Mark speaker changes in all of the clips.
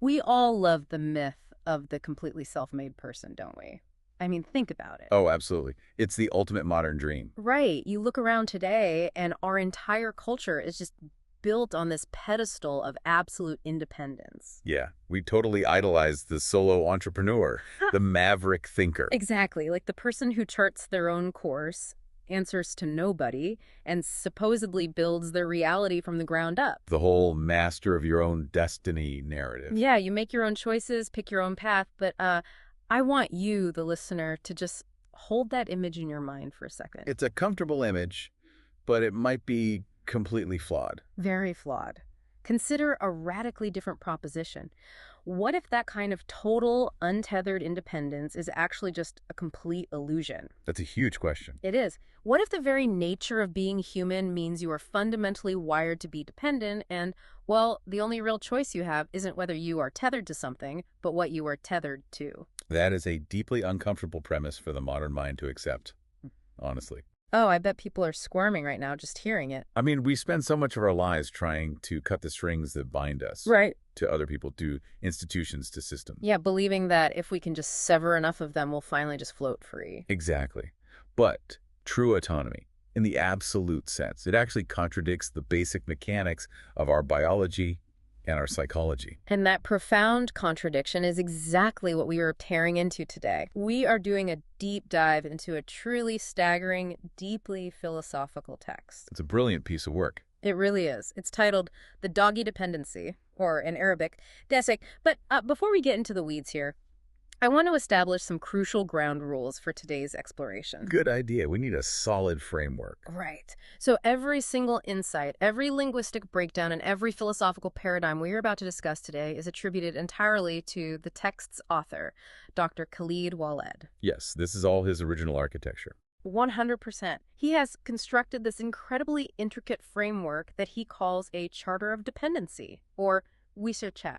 Speaker 1: We all love the myth of the completely self-made person, don't we? I mean, think about it.
Speaker 2: Oh, absolutely. It's the ultimate modern dream.
Speaker 1: Right. You look around today, and our entire culture is just built on this pedestal of absolute independence.
Speaker 2: Yeah, we totally idolize the solo entrepreneur, the maverick thinker.
Speaker 1: Exactly. Like the person who charts their own course, answers to nobody, and supposedly builds their reality from the ground up.
Speaker 2: The whole master of your own destiny narrative.
Speaker 1: Yeah, you make your own choices, pick your own path, but I want you, the listener, to just hold that image in your mind for a second.
Speaker 2: It's a comfortable image, but it might be completely flawed.
Speaker 1: Very flawed. Consider a radically different proposition. What if that kind of total, untethered independence is actually just a complete illusion?
Speaker 2: That's a huge question.
Speaker 1: It is. What if the very nature of being human means you are fundamentally wired to be dependent and, well, the only real choice you have isn't whether you are tethered to something, but what you are tethered to?
Speaker 2: That is a deeply uncomfortable premise for the modern mind to accept, honestly.
Speaker 1: Oh, I bet people are squirming right now just hearing it.
Speaker 2: I mean, we spend so much of our lives trying to cut the strings that bind us.
Speaker 1: Right.
Speaker 2: To other people, to institutions, to systems.
Speaker 1: Yeah, believing that if we can just sever enough of them, we'll finally just float free.
Speaker 2: Exactly. But true autonomy, in the absolute sense, it actually contradicts the basic mechanics of our biology and our psychology.
Speaker 1: And that profound contradiction is exactly what we are tearing into today. We are doing a deep dive into a truly staggering, deeply philosophical text.
Speaker 2: It's a brilliant piece of work.
Speaker 1: It really is. It's titled The Doggy Dependency, or in Arabic, Desek. But before we get into the weeds here, I want to establish some crucial ground rules for today's exploration.
Speaker 2: Good idea. We need a solid framework.
Speaker 1: Right. So every single insight, every linguistic breakdown, and every philosophical paradigm we are about to discuss today is attributed entirely to the text's author, Dr. Khaled Waleed.
Speaker 2: Yes, this is all his original architecture.
Speaker 1: 100%. He has constructed this incredibly intricate framework that he calls a charter of dependency, or Wisherchat.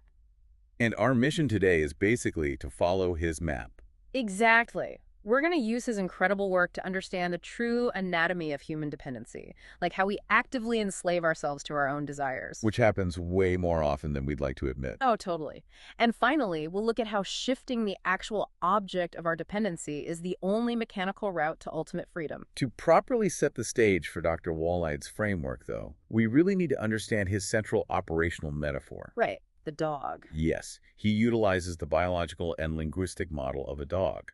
Speaker 2: And our mission today is basically to follow his map.
Speaker 1: Exactly. We're going to use his incredible work to understand the true anatomy of human dependency, like how we actively enslave ourselves to our own desires.
Speaker 2: Which happens way more often than we'd like to admit.
Speaker 1: Oh, totally. And finally, we'll look at how shifting the actual object of our dependency is the only mechanical route to ultimate freedom.
Speaker 2: To properly set the stage for Dr. Waleed's framework, though, we really need to understand his central operational metaphor.
Speaker 1: Right. The dog.
Speaker 2: Yes, he utilizes the biological and linguistic model of a dog.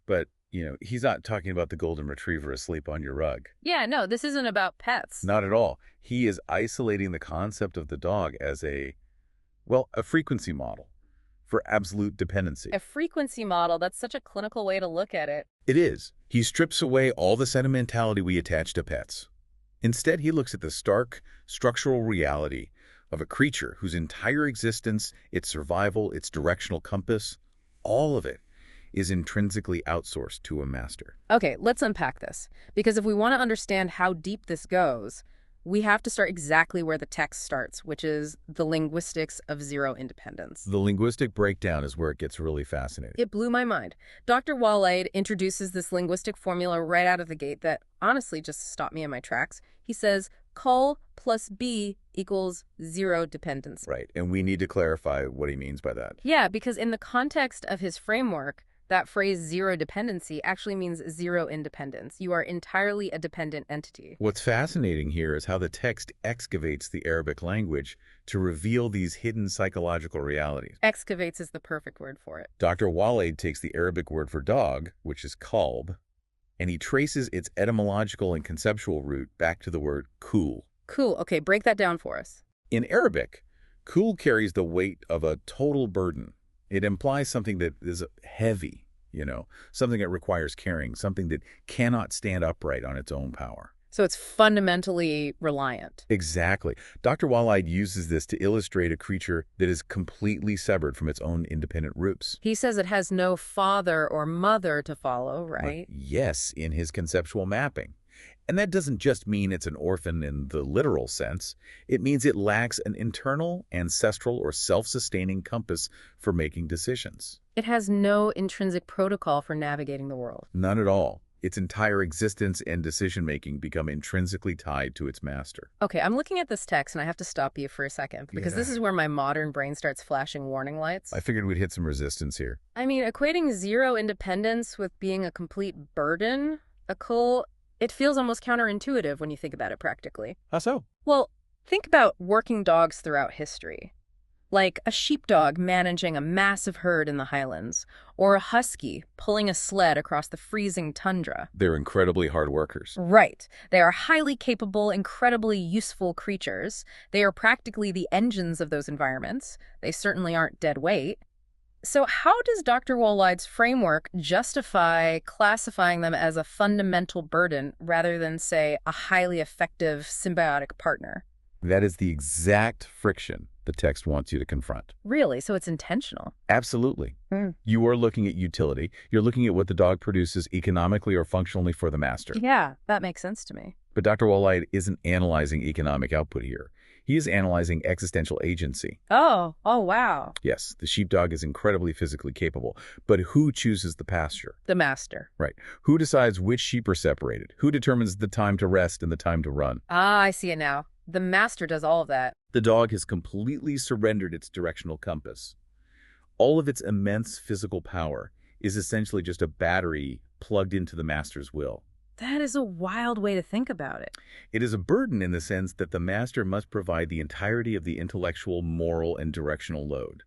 Speaker 2: But, he's not talking about the golden retriever asleep on your rug.
Speaker 1: Yeah, no, this isn't about pets.
Speaker 2: Not at all. He is isolating the concept of the dog as a frequency model for absolute dependency.
Speaker 1: A frequency model, that's such a clinical way to look at it.
Speaker 2: It is. He strips away all the sentimentality we attach to pets. Instead, he looks at the stark, structural reality of a creature whose entire existence, its survival, its directional compass, all of it is intrinsically outsourced to a master.
Speaker 1: Okay, let's unpack this. Because if we want to understand how deep this goes, we have to start exactly where the text starts, which is the linguistics of zero independence.
Speaker 2: The linguistic breakdown is where it gets really fascinating.
Speaker 1: It blew my mind. Dr. Waleed introduces this linguistic formula right out of the gate that honestly just stopped me in my tracks. He says, cul plus b equals zero dependency.
Speaker 2: Right, and we need to clarify what he means by that.
Speaker 1: Yeah, because in the context of his framework, that phrase zero dependency actually means zero independence. You are entirely a dependent entity.
Speaker 2: What's fascinating here is how the text excavates the Arabic language to reveal these hidden psychological realities.
Speaker 1: Excavates is the perfect word for it.
Speaker 2: Dr. Waleed takes the Arabic word for dog, which is kalb, and he traces its etymological and conceptual root back to the word kul.
Speaker 1: Cool. Okay, break that down for us.
Speaker 2: In Arabic, kul carries the weight of a total burden. It implies something that is heavy, something that requires carrying, something that cannot stand upright on its own power.
Speaker 1: So it's fundamentally reliant.
Speaker 2: Exactly. Dr. Waleed uses this to illustrate a creature that is completely severed from its own independent roots.
Speaker 1: He says it has no father or mother to follow, right?
Speaker 2: Yes, in his conceptual mapping. And that doesn't just mean it's an orphan in the literal sense. It means it lacks an internal, ancestral, or self-sustaining compass for making decisions.
Speaker 1: It has no intrinsic protocol for navigating the world.
Speaker 2: None at all. Its entire existence and decision-making become intrinsically tied to its master.
Speaker 1: Okay, I'm looking at this text and I have to stop you for a second because this is where my modern brain starts flashing warning lights.
Speaker 2: I figured we'd hit some resistance here.
Speaker 1: I mean, equating zero independence with being a complete burden, it feels almost counterintuitive when you think about it practically.
Speaker 2: How so?
Speaker 1: Well, think about working dogs throughout history. Like a sheepdog managing a massive herd in the highlands, or a husky pulling a sled across the freezing tundra.
Speaker 2: They're incredibly hard workers.
Speaker 1: Right. They are highly capable, incredibly useful creatures. They are practically the engines of those environments. They certainly aren't dead weight. So how does Dr. Waleed's framework justify classifying them as a fundamental burden rather than, say, a highly effective symbiotic partner?
Speaker 2: That is the exact friction the text wants you to confront.
Speaker 1: Really? So it's intentional?
Speaker 2: Absolutely. You are looking at utility. You're looking at what the dog produces economically or functionally for the master.
Speaker 1: Yeah, that makes sense to me.
Speaker 2: But Dr. Waleed isn't analyzing economic output here. He is analyzing existential agency.
Speaker 1: Oh, wow.
Speaker 2: Yes, the sheepdog is incredibly physically capable, but who chooses the pasture?
Speaker 1: The master.
Speaker 2: Right. Who decides which sheep are separated? Who determines the time to rest and the time to run?
Speaker 1: Ah, I see it now. The master does all of that.
Speaker 2: The dog has completely surrendered its directional compass. All of its immense physical power is essentially just a battery plugged into the master's will.
Speaker 1: That is a wild way to think about it.
Speaker 2: It is a burden in the sense that the master must provide the entirety of the intellectual, moral, and directional load.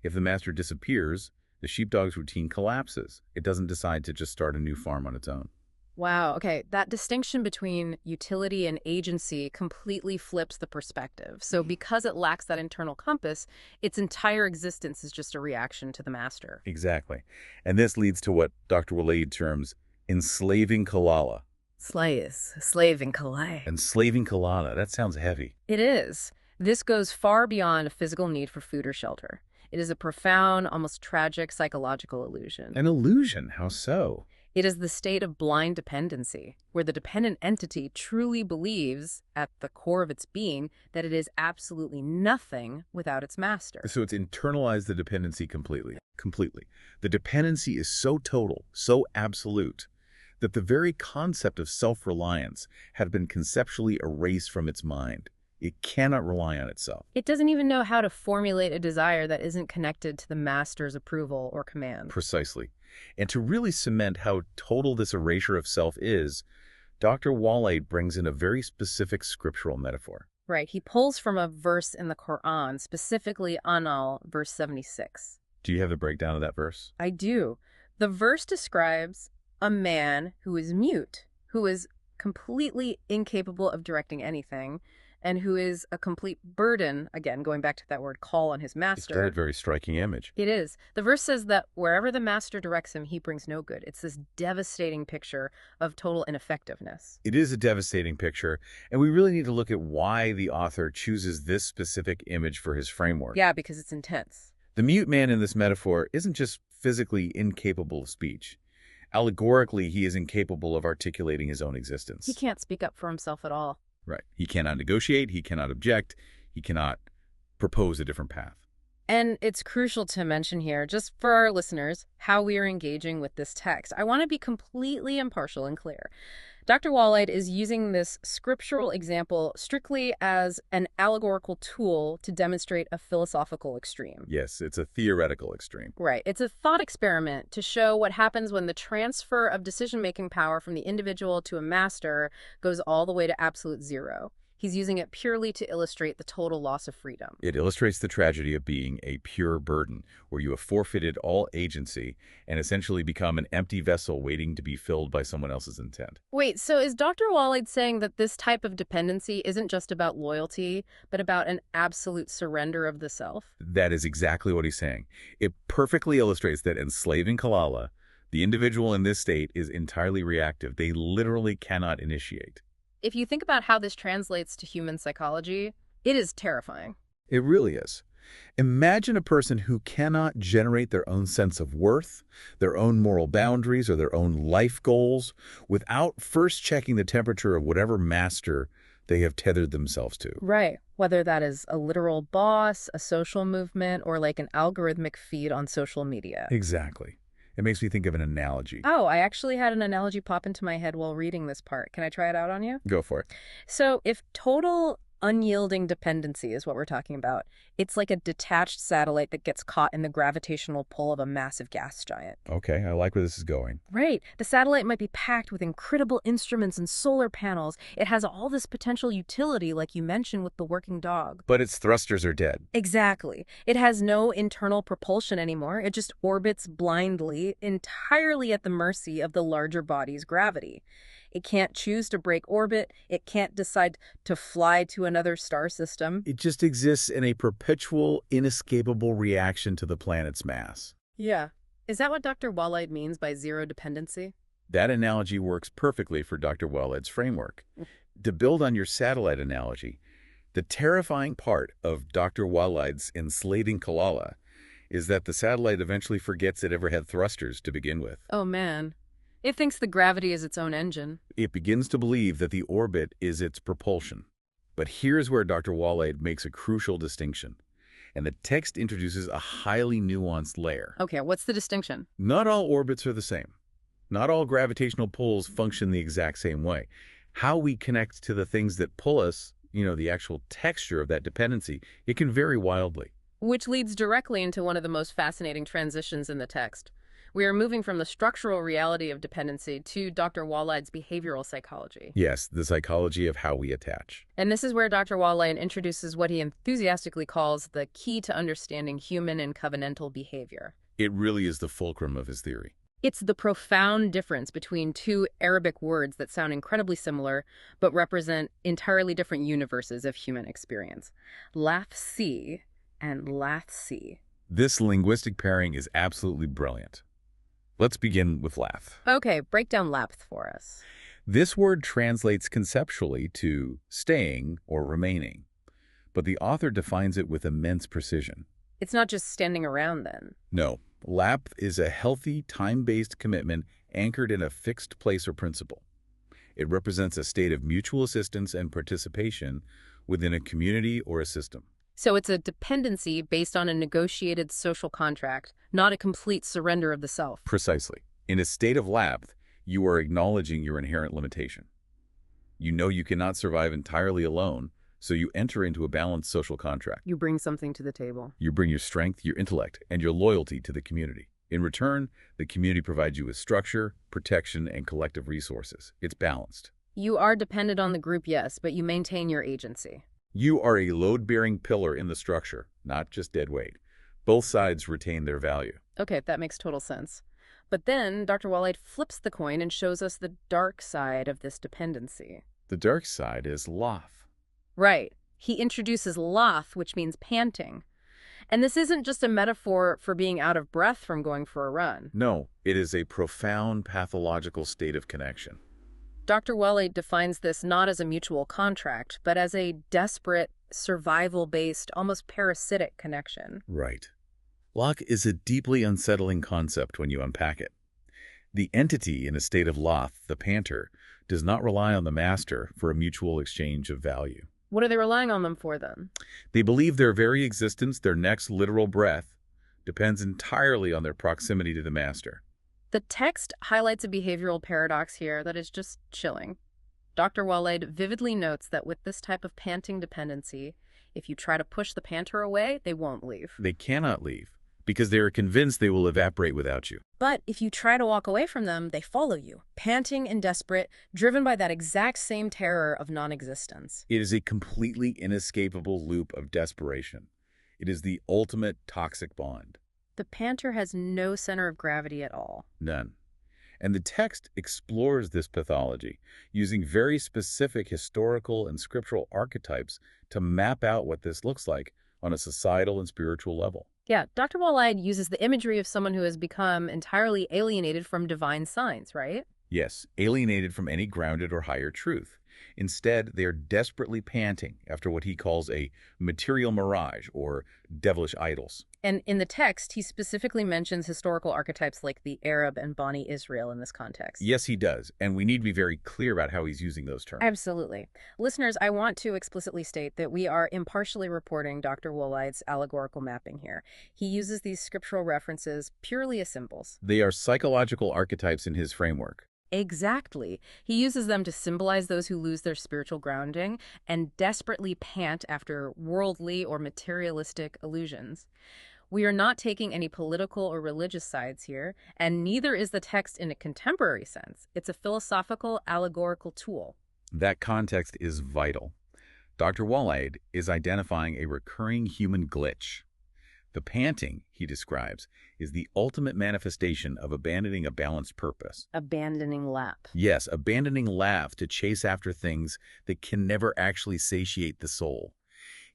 Speaker 2: If the master disappears, the sheepdog's routine collapses. It doesn't decide to just start a new farm on its own.
Speaker 1: Wow, okay. That distinction between utility and agency completely flips the perspective. So because it lacks that internal compass, its entire existence is just a reaction to the master.
Speaker 2: Exactly. And this leads to what Dr. Waleed terms enslaving Kalala.
Speaker 1: Slaving Kalai.
Speaker 2: Enslaving Kalala, that sounds heavy.
Speaker 1: It is. This goes far beyond a physical need for food or shelter. It is a profound, almost tragic psychological illusion.
Speaker 2: An illusion? How so?
Speaker 1: It is the state of blind dependency, where the dependent entity truly believes, at the core of its being, that it is absolutely nothing without its master.
Speaker 2: So it's internalized the dependency completely. Completely. The dependency is so total, so absolute, that the very concept of self-reliance had been conceptually erased from its mind. It cannot rely on itself.
Speaker 1: It doesn't even know how to formulate a desire that isn't connected to the master's approval or command.
Speaker 2: Precisely. And to really cement how total this erasure of self is, Dr. Waleed brings in a very specific scriptural metaphor.
Speaker 1: Right. He pulls from a verse in the Quran, specifically Anal, verse 76.
Speaker 2: Do you have the breakdown of that verse?
Speaker 1: I do. The verse describes a man who is mute, who is completely incapable of directing anything, and who is a complete burden, again, going back to that word call on his master.
Speaker 2: It's a very striking image.
Speaker 1: It is. The verse says that wherever the master directs him, he brings no good. It's this devastating picture of total ineffectiveness.
Speaker 2: It is a devastating picture, and we really need to look at why the author chooses this specific image for his framework.
Speaker 1: Yeah, because it's intense.
Speaker 2: The mute man in this metaphor isn't just physically incapable of speech. Allegorically, he is incapable of articulating his own existence.
Speaker 1: He can't speak up for himself at all.
Speaker 2: Right. He cannot negotiate, he cannot object, he cannot propose a different path.
Speaker 1: And it's crucial to mention here, just for our listeners, how we are engaging with this text. I want to be completely impartial and clear. Dr. Waleed is using this scriptural example strictly as an allegorical tool to demonstrate a philosophical extreme.
Speaker 2: Yes, it's a theoretical extreme.
Speaker 1: Right. It's a thought experiment to show what happens when the transfer of decision-making power from the individual to a master goes all the way to absolute zero. He's using it purely to illustrate the total loss of freedom.
Speaker 2: It illustrates the tragedy of being a pure burden, where you have forfeited all agency and essentially become an empty vessel waiting to be filled by someone else's intent.
Speaker 1: Wait, so is Dr. Waleed saying that this type of dependency isn't just about loyalty, but about an absolute surrender of the self?
Speaker 2: That is exactly what he's saying. It perfectly illustrates that enslaving Kalala, the individual in this state is entirely reactive. They literally cannot initiate.
Speaker 1: If you think about how this translates to human psychology, it is terrifying.
Speaker 2: It really is. Imagine a person who cannot generate their own sense of worth, their own moral boundaries, or their own life goals without first checking the temperature of whatever master they have tethered themselves to.
Speaker 1: Right. Whether that is a literal boss, a social movement, or like an algorithmic feed on social media.
Speaker 2: Exactly. It makes me think of an analogy.
Speaker 1: Oh, I actually had an analogy pop into my head while reading this part. Can I try it out on you?
Speaker 2: Go for it.
Speaker 1: So if total unyielding dependency is what we're talking about, it's like a detached satellite that gets caught in the gravitational pull of a massive gas giant.
Speaker 2: Okay, I like where this is going.
Speaker 1: Right. The satellite might be packed with incredible instruments and solar panels. It has all this potential utility, like you mentioned with the working dog.
Speaker 2: But its thrusters are dead.
Speaker 1: Exactly. It has no internal propulsion anymore. It just orbits blindly, entirely at the mercy of the larger body's gravity. It can't choose to break orbit. It can't decide to fly to another star system.
Speaker 2: It just exists in a perpetual, inescapable reaction to the planet's mass.
Speaker 1: Yeah. Is that what Dr. Waleed means by zero dependency?
Speaker 2: That analogy works perfectly for Dr. Waleed's framework. To build on your satellite analogy, the terrifying part of Dr. Waleed's enslaving Kalala is that the satellite eventually forgets it ever had thrusters to begin with.
Speaker 1: Oh, man. It thinks the gravity is its own engine.
Speaker 2: It begins to believe that the orbit is its propulsion. But here's where Dr. Waleed makes a crucial distinction. And the text introduces a highly nuanced layer.
Speaker 1: Okay, what's the distinction?
Speaker 2: Not all orbits are the same. Not all gravitational pulls function the exact same way. How we connect to the things that pull us, the actual texture of that dependency, it can vary wildly.
Speaker 1: Which leads directly into one of the most fascinating transitions in the text. We are moving from the structural reality of dependency to Dr. Waleed's behavioral psychology.
Speaker 2: Yes, the psychology of how we attach.
Speaker 1: And this is where Dr. Waleed introduces what he enthusiastically calls the key to understanding human and covenantal behavior.
Speaker 2: It really is the fulcrum of his theory.
Speaker 1: It's the profound difference between two Arabic words that sound incredibly similar but represent entirely different universes of human experience. Lafsi and lathsi.
Speaker 2: This linguistic pairing is absolutely brilliant. Let's begin with lath.
Speaker 1: Okay, break down lapth for us.
Speaker 2: This word translates conceptually to staying or remaining, but the author defines it with immense precision.
Speaker 1: It's not just standing around then.
Speaker 2: No, lapth is a healthy, time-based commitment anchored in a fixed place or principle. It represents a state of mutual assistance and participation within a community or a system.
Speaker 1: So it's a dependency based on a negotiated social contract, not a complete surrender of the self.
Speaker 2: Precisely. In a state of lapth, you are acknowledging your inherent limitation. You know you cannot survive entirely alone, so you enter into a balanced social contract.
Speaker 1: You bring something to the table.
Speaker 2: You bring your strength, your intellect, and your loyalty to the community. In return, the community provides you with structure, protection, and collective resources. It's balanced.
Speaker 1: You are dependent on the group, yes, but you maintain your agency.
Speaker 2: You are a load-bearing pillar in the structure, not just dead weight. Both sides retain their value.
Speaker 1: Okay, that makes total sense. But then Dr. Waleed flips the coin and shows us the dark side of this dependency.
Speaker 2: The dark side is lath.
Speaker 1: Right. He introduces lath, which means panting. And this isn't just a metaphor for being out of breath from going for a run.
Speaker 2: No, it is a profound pathological state of connection.
Speaker 1: Dr. Waleed defines this not as a mutual contract, but as a desperate, survival-based, almost parasitic connection.
Speaker 2: Right. Lath is a deeply unsettling concept when you unpack it. The entity in a state of lath, the panter, does not rely on the master for a mutual exchange of value.
Speaker 1: What are they relying on them for, then?
Speaker 2: They believe their very existence, their next literal breath, depends entirely on their proximity to the master.
Speaker 1: The text highlights a behavioral paradox here that is just chilling. Dr. Waleed vividly notes that with this type of panting dependency, if you try to push the panter away, they won't leave.
Speaker 2: They cannot leave because they are convinced they will evaporate without you.
Speaker 1: But if you try to walk away from them, they follow you, panting and desperate, driven by that exact same terror of non-existence.
Speaker 2: It is a completely inescapable loop of desperation. It is the ultimate toxic bond.
Speaker 1: The panter has no center of gravity at all.
Speaker 2: None. And the text explores this pathology using very specific historical and scriptural archetypes to map out what this looks like on a societal and spiritual level.
Speaker 1: Yeah, Dr. Waleed uses the imagery of someone who has become entirely alienated from divine signs, right?
Speaker 2: Yes, alienated from any grounded or higher truth. Instead, they are desperately panting after what he calls a material mirage or devilish idols.
Speaker 1: And in the text, he specifically mentions historical archetypes like the Arab and Bani Israel in this context.
Speaker 2: Yes, he does, and we need to be very clear about how he's using those terms.
Speaker 1: Absolutely. Listeners, I want to explicitly state that we are impartially reporting Dr. Waleed's allegorical mapping here. He uses these scriptural references purely as symbols.
Speaker 2: They are psychological archetypes in his framework.
Speaker 1: Exactly. He uses them to symbolize those who lose their spiritual grounding and desperately pant after worldly or materialistic illusions. We are not taking any political or religious sides here, and neither is the text in a contemporary sense. It's a philosophical, allegorical tool.
Speaker 2: That context is vital. Dr. Waleed is identifying a recurring human glitch. The panting, he describes, is the ultimate manifestation of abandoning a balanced purpose.
Speaker 1: Abandoning lap.
Speaker 2: Yes, abandoning laugh to chase after things that can never actually satiate the soul.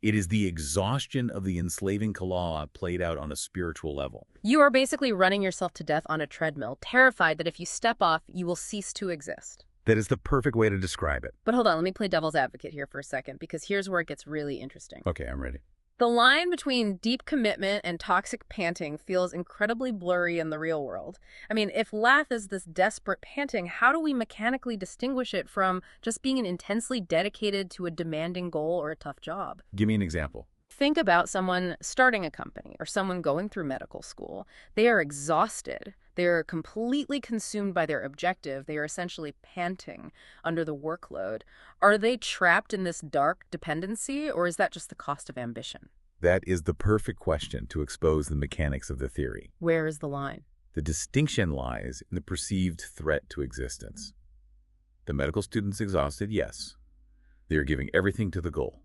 Speaker 2: It is the exhaustion of the enslaving Kala'a played out on a spiritual level.
Speaker 1: You are basically running yourself to death on a treadmill, terrified that if you step off, you will cease to exist.
Speaker 2: That is the perfect way to describe it.
Speaker 1: But hold on, let me play devil's advocate here for a second, because here's where it gets really interesting.
Speaker 2: Okay, I'm ready.
Speaker 1: The line between deep commitment and toxic panting feels incredibly blurry in the real world. I mean, if laugh is this desperate panting, how do we mechanically distinguish it from just being intensely dedicated to a demanding goal or a tough job?
Speaker 2: Give me an example.
Speaker 1: Think about someone starting a company or someone going through medical school. They are exhausted. They're completely consumed by their objective. They are essentially panting under the workload. Are they trapped in this dark dependency, or is that just the cost of ambition?
Speaker 2: That is the perfect question to expose the mechanics of the theory.
Speaker 1: Where is the line?
Speaker 2: The distinction lies in the perceived threat to existence. The medical student's exhausted, yes. They are giving everything to the goal.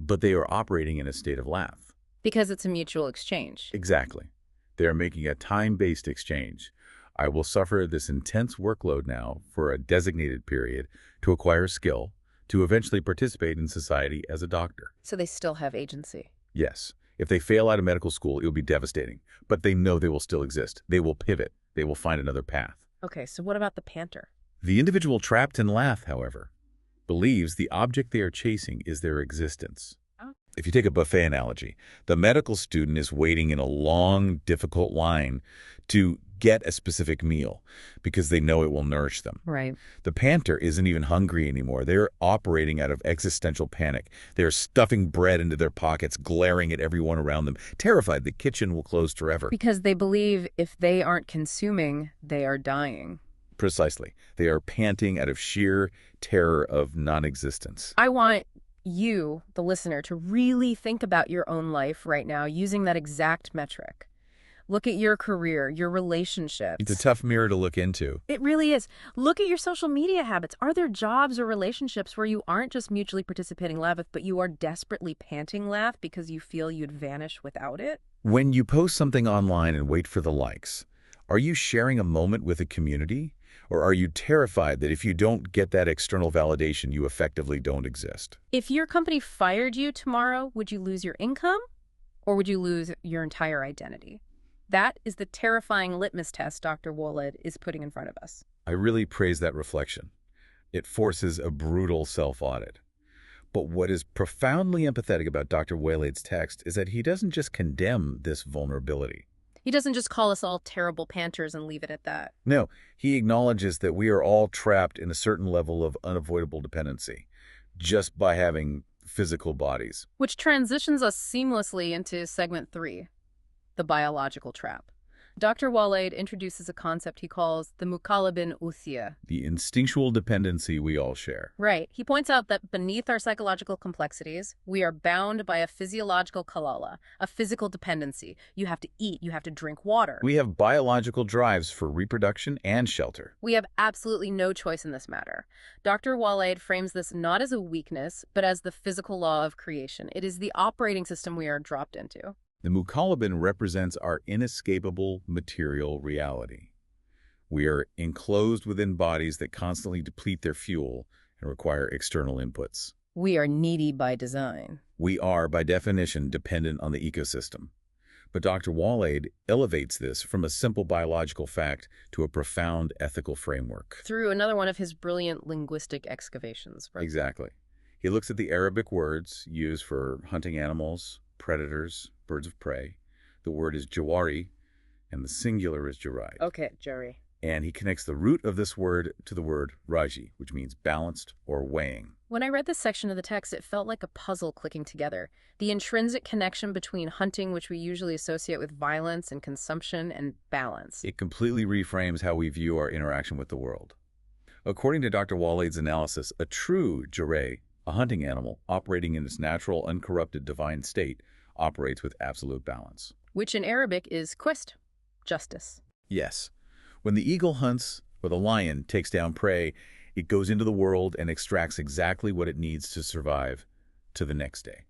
Speaker 2: But they are operating in a state of laugh.
Speaker 1: Because it's a mutual exchange.
Speaker 2: Exactly. They are making a time-based exchange. I will suffer this intense workload now for a designated period to acquire skill, to eventually participate in society as a doctor.
Speaker 1: So they still have agency.
Speaker 2: Yes. If they fail out of medical school, it will be devastating. But they know they will still exist. They will pivot. They will find another path.
Speaker 1: Okay, so what about the panter?
Speaker 2: The individual trapped in laugh, however, believes the object they are chasing is their existence.
Speaker 1: Oh.
Speaker 2: If you take a buffet analogy, the medical student is waiting in a long, difficult line to get a specific meal because they know it will nourish them.
Speaker 1: Right.
Speaker 2: The panter isn't even hungry anymore. They're operating out of existential panic. They're stuffing bread into their pockets, glaring at everyone around them, terrified the kitchen will close forever.
Speaker 1: Because they believe if they aren't consuming, they are dying.
Speaker 2: Precisely. They are panting out of sheer terror of non-existence.
Speaker 1: I want you, the listener, to really think about your own life right now using that exact metric. Look at your career, your relationships.
Speaker 2: It's a tough mirror to look into.
Speaker 1: It really is. Look at your social media habits. Are there jobs or relationships where you aren't just mutually participating laugh, but you are desperately panting laugh because you feel you'd vanish without it?
Speaker 2: When you post something online and wait for the likes, are you sharing a moment with a community? Or are you terrified that if you don't get that external validation, you effectively don't exist?
Speaker 1: If your company fired you tomorrow, would you lose your income? Or would you lose your entire identity? That is the terrifying litmus test Dr. Waleed is putting in front of us.
Speaker 2: I really praise that reflection. It forces a brutal self-audit. But what is profoundly empathetic about Dr. Waleed's text is that he doesn't just condemn this vulnerability.
Speaker 1: He doesn't just call us all terrible panters and leave it at that.
Speaker 2: No, he acknowledges that we are all trapped in a certain level of unavoidable dependency just by having physical bodies. Which
Speaker 1: transitions us seamlessly into segment 3, the biological trap. Dr. Waleed introduces a concept he calls the mukalabin uthia.
Speaker 2: The instinctual dependency we all share.
Speaker 1: Right. He points out that beneath our psychological complexities, we are bound by a physiological kalala, a physical dependency. You have to eat, you have to drink water.
Speaker 2: We have biological drives for reproduction and shelter.
Speaker 1: We have absolutely no choice in this matter. Dr. Waleed frames this not as a weakness, but as the physical law of creation. It is the operating system we are dropped into.
Speaker 2: The mukalabin represents our inescapable material reality. We are enclosed within bodies that constantly deplete their fuel and require external inputs.
Speaker 1: We are needy by design.
Speaker 2: We are, by definition, dependent on the ecosystem. But Dr. Waleed elevates this from a simple biological fact to a profound ethical framework.
Speaker 1: Through another one of his brilliant linguistic excavations, right?
Speaker 2: Exactly. He looks at the Arabic words used for hunting animals, predators, birds of prey. The word is jawari, and the singular is jaraid.
Speaker 1: Okay, Jerry.
Speaker 2: And he connects the root of this word to the word raji, which means balanced or weighing.
Speaker 1: When I read this section of the text, it felt like a puzzle clicking together. The intrinsic connection between hunting, which we usually associate with violence and consumption, and balance.
Speaker 2: It completely reframes how we view our interaction with the world. According to Dr. Waleed's analysis, a true jareh, a hunting animal operating in its natural, uncorrupted divine state, operates with absolute balance.
Speaker 1: Which in Arabic is qist, justice.
Speaker 2: Yes. When the eagle hunts or the lion takes down prey, it goes into the world and extracts exactly what it needs to survive to the next day.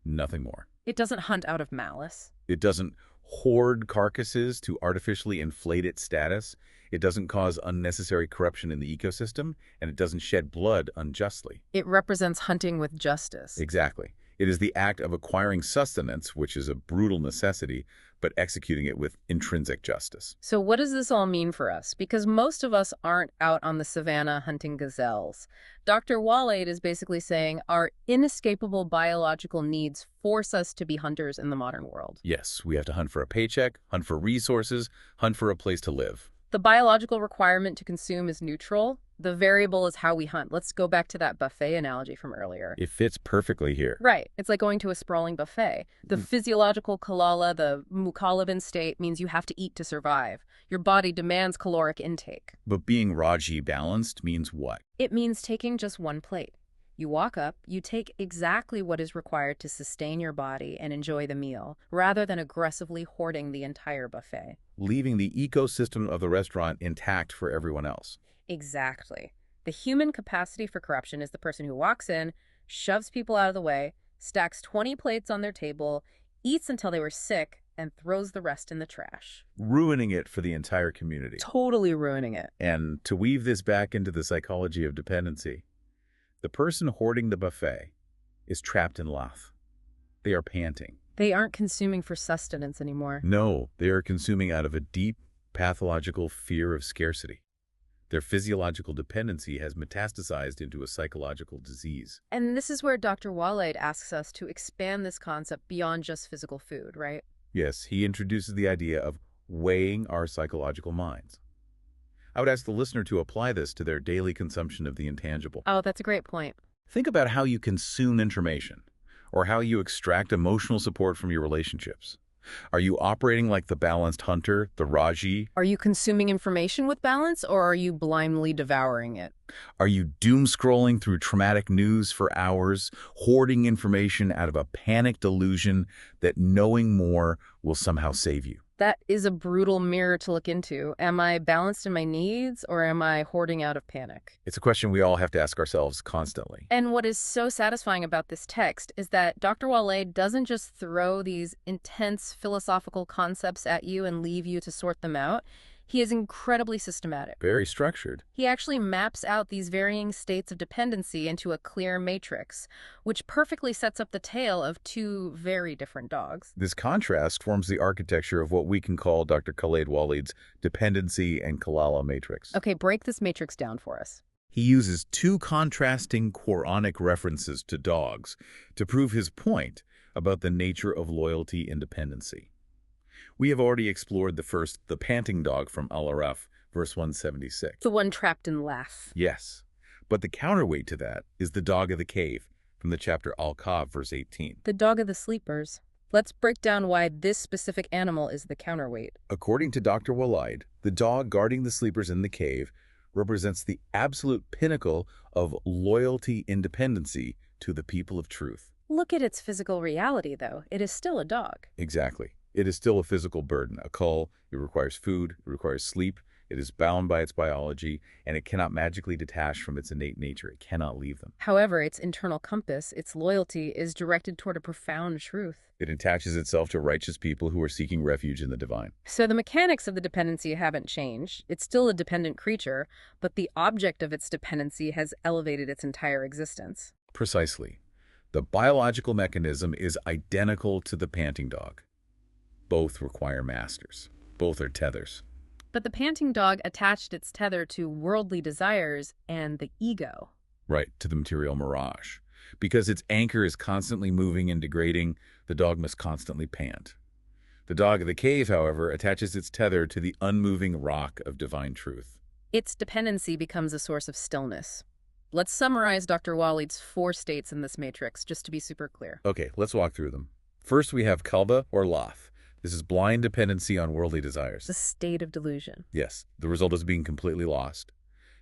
Speaker 2: Nothing more.
Speaker 1: It doesn't hunt out of malice.
Speaker 2: It doesn't hoard carcasses to artificially inflate its status. It doesn't cause unnecessary corruption in the ecosystem, and it doesn't shed blood unjustly.
Speaker 1: It represents hunting with justice.
Speaker 2: Exactly. It is the act of acquiring sustenance, which is a brutal necessity, but executing it with intrinsic justice.
Speaker 1: So what does this all mean for us? Because most of us aren't out on the savannah hunting gazelles. Dr. Waleed is basically saying our inescapable biological needs force us to be hunters in the modern world.
Speaker 2: Yes, we have to hunt for a paycheck, hunt for resources, hunt for a place to live.
Speaker 1: The biological requirement to consume is neutral. The variable is how we hunt. Let's go back to that buffet analogy from earlier.
Speaker 2: It fits perfectly here.
Speaker 1: Right. It's like going to a sprawling buffet. The physiological kalala, the mukallabin state, means you have to eat to survive. Your body demands caloric intake.
Speaker 2: But being Raji balanced means what?
Speaker 1: It means taking just one plate. You walk up, you take exactly what is required to sustain your body and enjoy the meal, rather than aggressively hoarding the entire buffet.
Speaker 2: Leaving the ecosystem of the restaurant intact for everyone else.
Speaker 1: Exactly. The human capacity for corruption is the person who walks in, shoves people out of the way, stacks 20 plates on their table, eats until they were sick, and throws the rest in the trash.
Speaker 2: Ruining it for the entire community.
Speaker 1: Totally ruining it.
Speaker 2: And to weave this back into the psychology of dependency, the person hoarding the buffet is trapped in lath. They are panting.
Speaker 1: They aren't consuming for sustenance anymore.
Speaker 2: No, they are consuming out of a deep, pathological fear of scarcity. Their physiological dependency has metastasized into a psychological disease.
Speaker 1: And this is where Dr. Waleed asks us to expand this concept beyond just physical food, right?
Speaker 2: Yes, he introduces the idea of weighing our psychological minds. I would ask the listener to apply this to their daily consumption of the intangible.
Speaker 1: Oh, that's a great point.
Speaker 2: Think about how you consume information, or how you extract emotional support from your relationships. Are you operating like the balanced hunter, the Raji?
Speaker 1: Are you consuming information with balance, or are you blindly devouring it?
Speaker 2: Are you doom scrolling through traumatic news for hours, hoarding information out of a panic delusion that knowing more will somehow save you?
Speaker 1: That is a brutal mirror to look into. Am I balanced in my needs, or am I hoarding out of panic?
Speaker 2: It's a question we all have to ask ourselves constantly.
Speaker 1: And what is so satisfying about this text is that Dr. Waleed doesn't just throw these intense philosophical concepts at you and leave you to sort them out. He is incredibly systematic.
Speaker 2: Very structured.
Speaker 1: He actually maps out these varying states of dependency into a clear matrix, which perfectly sets up the tale of two very different dogs.
Speaker 2: This contrast forms the architecture of what we can call Dr. Khaled Waleed's dependency and Kalala matrix.
Speaker 1: Okay, break this matrix down for us.
Speaker 2: He uses two contrasting Quranic references to dogs to prove his point about the nature of loyalty and dependency. We have already explored the first, the panting dog from Al-Araf, verse 176.
Speaker 1: The one trapped in lath.
Speaker 2: Yes, but the counterweight to that is the dog of the cave from the chapter Al-Kahf, verse 18.
Speaker 1: The dog of the sleepers. Let's break down why this specific animal is the counterweight.
Speaker 2: According to Dr. Waleed, the dog guarding the sleepers in the cave represents the absolute pinnacle of loyalty and dependency to the people of truth.
Speaker 1: Look at its physical reality, though. It is still a dog.
Speaker 2: Exactly. It is still a physical burden, a cull. It requires food, it requires sleep, it is bound by its biology, and it cannot magically detach from its innate nature. It cannot leave them.
Speaker 1: However, its internal compass, its loyalty, is directed toward a profound truth.
Speaker 2: It attaches itself to righteous people who are seeking refuge in the divine.
Speaker 1: So the mechanics of the dependency haven't changed. It's still a dependent creature, but the object of its dependency has elevated its entire existence.
Speaker 2: Precisely. The biological mechanism is identical to the panting dog. Both require masters. Both are tethers.
Speaker 1: But the panting dog attached its tether to worldly desires and the ego.
Speaker 2: Right, to the material mirage. Because its anchor is constantly moving and degrading, the dog must constantly pant. The dog of the cave, however, attaches its tether to the unmoving rock of divine truth.
Speaker 1: Its dependency becomes a source of stillness. Let's summarize Dr. Waleed's 4 states in this matrix, just to be super clear.
Speaker 2: Okay, let's walk through them. First, we have kalba or loth. This is blind dependency on worldly desires.
Speaker 1: The state of delusion.
Speaker 2: Yes, the result is being completely lost.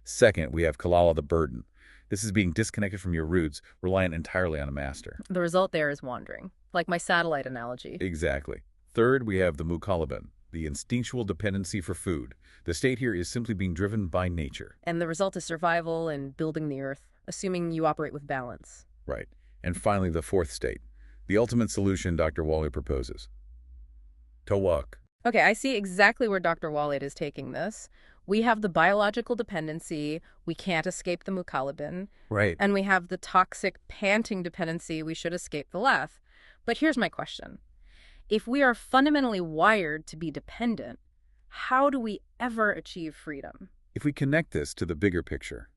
Speaker 2: Second, we have kalala, the burden. This is being disconnected from your roots, reliant entirely on a master.
Speaker 1: The result there is wandering, like my satellite analogy.
Speaker 2: Exactly. Third, we have the mukalaban, the instinctual dependency for food. The state here is simply being driven by nature.
Speaker 1: And the result is survival and building the earth, assuming you operate with balance.
Speaker 2: Right. And finally, the fourth state, the ultimate solution Dr. Waleed proposes. Tawak.
Speaker 1: Okay, I see exactly where Dr. Waleed is taking this. We have the biological dependency, we can't escape the mukalaban.
Speaker 2: Right.
Speaker 1: And we have the toxic panting dependency, we should escape the lath. But here's my question. If we are fundamentally wired to be dependent, how do we ever achieve freedom?
Speaker 2: If we connect this to the bigger picture,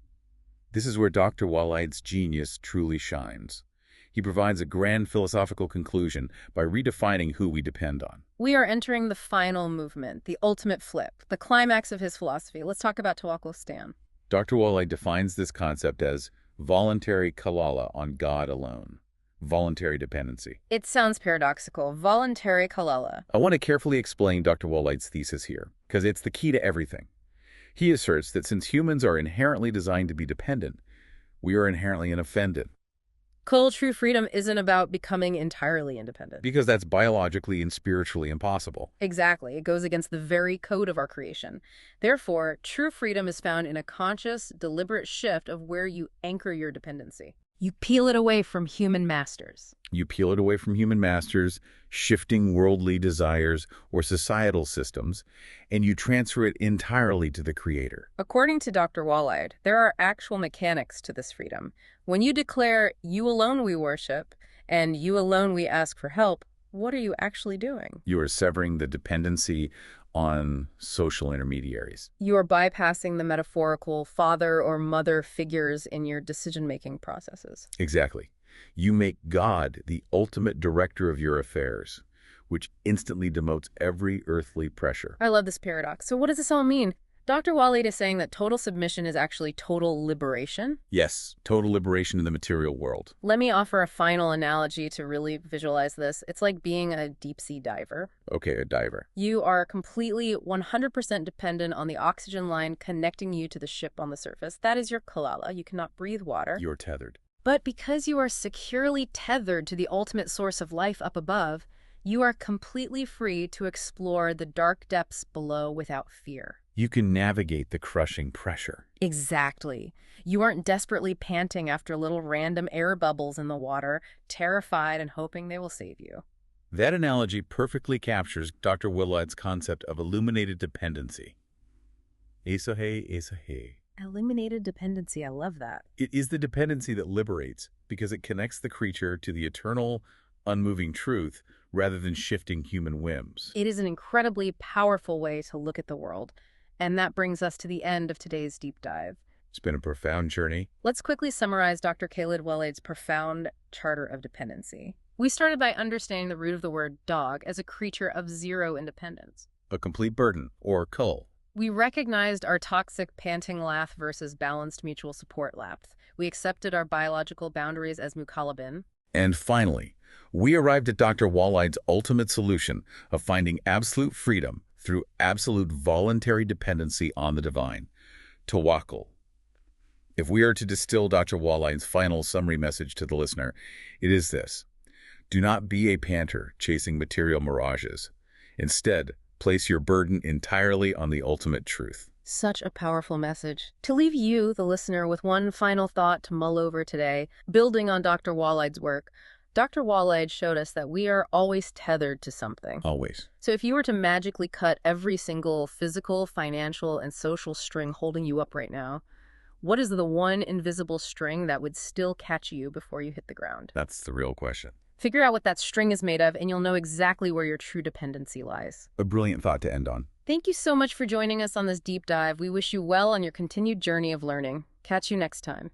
Speaker 2: this is where Dr. Waleed's genius truly shines. He provides a grand philosophical conclusion by redefining who we depend on.
Speaker 1: We are entering the final movement, the ultimate flip, the climax of his philosophy. Let's talk about tawakkul Stan.
Speaker 2: Dr. Waleed defines this concept as voluntary kalala on God alone. Voluntary dependency.
Speaker 1: It sounds paradoxical. Voluntary kalala.
Speaker 2: I want to carefully explain Dr. Waleed's thesis here, because it's the key to everything. He asserts that since humans are inherently designed to be dependent, we are inherently unoffended.
Speaker 1: True freedom isn't about becoming entirely independent.
Speaker 2: Because that's biologically and spiritually impossible.
Speaker 1: Exactly. It goes against the very code of our creation. Therefore, true freedom is found in a conscious, deliberate shift of where you anchor your dependency. You peel it away from human masters.
Speaker 2: You peel it away from human masters, shifting worldly desires or societal systems, and you transfer it entirely to the Creator.
Speaker 1: According to Dr. Waleed, there are actual mechanics to this freedom. When you declare, you alone we worship, and you alone we ask for help, what are you actually doing?
Speaker 2: You are severing the dependency on social intermediaries.
Speaker 1: You are bypassing the metaphorical father or mother figures in your decision-making processes.
Speaker 2: Exactly. You make God the ultimate director of your affairs, which instantly demotes every earthly pressure.
Speaker 1: I love this paradox. So what does this all mean? Dr. Waleed is saying that total submission is actually total liberation?
Speaker 2: Yes, total liberation in the material world.
Speaker 1: Let me offer a final analogy to really visualize this. It's like being a deep-sea diver.
Speaker 2: Okay, a diver.
Speaker 1: You are completely 100% dependent on the oxygen line connecting you to the ship on the surface. That is your kalala. You cannot breathe water.
Speaker 2: You're tethered.
Speaker 1: But because you are securely tethered to the ultimate source of life up above, you are completely free to explore the dark depths below without fear.
Speaker 2: You can navigate the crushing pressure.
Speaker 1: Exactly. You aren't desperately panting after little random air bubbles in the water, terrified and hoping they will save you.
Speaker 2: That analogy perfectly captures Dr. Waleed's concept of illuminated dependency. Esahe, esahe.
Speaker 1: Eliminated dependency, I love that.
Speaker 2: It is the dependency that liberates because it connects the creature to the eternal, unmoving truth rather than shifting human whims.
Speaker 1: It is an incredibly powerful way to look at the world. And that brings us to the end of today's deep dive.
Speaker 2: It's been a profound journey.
Speaker 1: Let's quickly summarize Dr. Khaled Waleed's profound charter of dependency. We started by understanding the root of the word dog as a creature of zero independence.
Speaker 2: A complete burden, or cull.
Speaker 1: We recognized our toxic panting lath versus balanced mutual support lath. We accepted our biological boundaries as mukalaban.
Speaker 2: And finally, we arrived at Dr. Waleed's ultimate solution of finding absolute freedom through absolute voluntary dependency on the divine, tawakkul. If we are to distill Dr. Waleed's final summary message to the listener, it is this. Do not be a panter chasing material mirages. Instead, place your burden entirely on the ultimate truth.
Speaker 1: Such a powerful message. To leave you, the listener, with one final thought to mull over today, building on Dr. Waleed's work, Dr. Waleed showed us that we are always tethered to something.
Speaker 2: Always.
Speaker 1: So if you were to magically cut every single physical, financial, and social string holding you up right now, what is the one invisible string that would still catch you before you hit the ground?
Speaker 2: That's the real question.
Speaker 1: Figure out what that string is made of, and you'll know exactly where your true dependency lies.
Speaker 2: A brilliant thought to end on.
Speaker 1: Thank you so much for joining us on this deep dive. We wish you well on your continued journey of learning. Catch you next time.